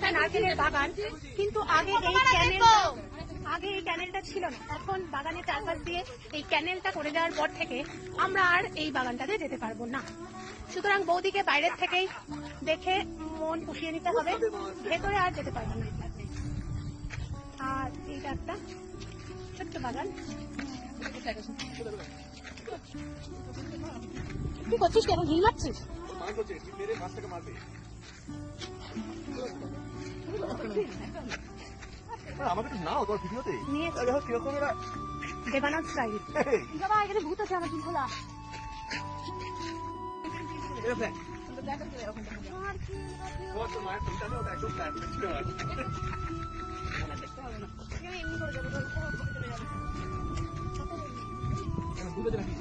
একটা নারকেলের বাগান, কিন্তু আগে এই ক্যানেলটা ছিল না। এখন বাগানের চারপাশ দিয়ে এই ক্যানেলটা করে দেওয়ার পর থেকে আমরা আর এই বাগানটাতে যেতে পারবো না। সুতরাং বৌদিকে বাইরের থেকেই দেখে মন পুষিয়ে নিতে হবে, ভেতরে আর যেতে পারবো না। আর এইটা একটা ছোট্ট বাগান। কি করছিস? কেন ঢিল মারছিস? দেবানাথ স্টাইল। বাবা এখানে ভূত আছে, আমার খোলা।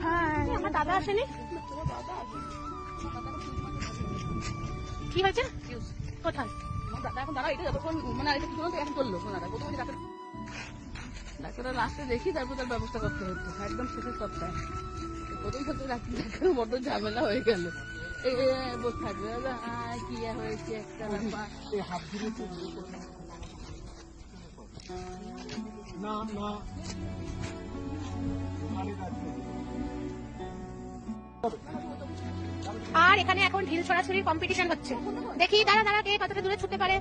হ্যাঁ, আমার দাদা আসেনি। কি হয়েছে? কোথায়? এখন দাঁড়া, এটা যতক্ষণ মানে আরেকটা কিছু এখন চললো ডাক্তাররা লাস্টে দেখি, তারপর তার ব্যবস্থা করতে হতো একদম শেষের সপ্তাহে। প্রথম সপ্তাহে ডাক্তার বড্ড ঝামেলা হয়ে গেল। বসে থাকবে কি হয়েছে একটা ব্যাপার। আর এখানে এখন ঢিল ছড়াছড়ির কম্পিটিশন হচ্ছে। দেখি দাঁড়া কে কতটা দূরে ছুটতে পারে।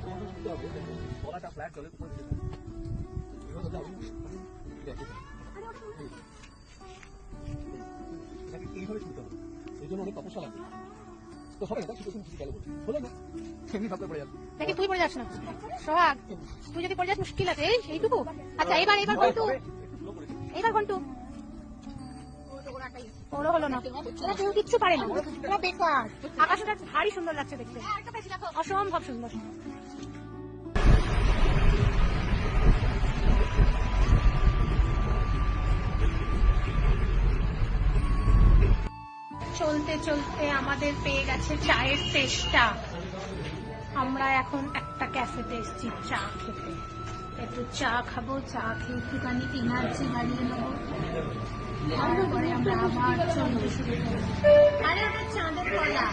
দেখি তুই পড়ে যাস না সোহাগ, তুই যদি পড়ে যাস মুশকিল আছে। এইটুকু। আচ্ছা এবার ঘন্টু ওরা হলো না, ওরা কেউ কিচ্ছু পারে না, ওরা বেকার। আকাশটা ভারী সুন্দর লাগছে দেখতে, অসম্ভব সুন্দর। চলতে চলতে আমাদের পেয়ে গেছে চায়ের তেষ্টা। আমরা এখন একটা ক্যাফেতে এসেছি চা খেতে। একটু চা খাবো, চা খেয়ে একটুখানি এনার্জি বাড়িয়ে নেবো, তারপরে আমরা আবার চলতে শুরু করবো। আরে আমার চাঁদের কলা।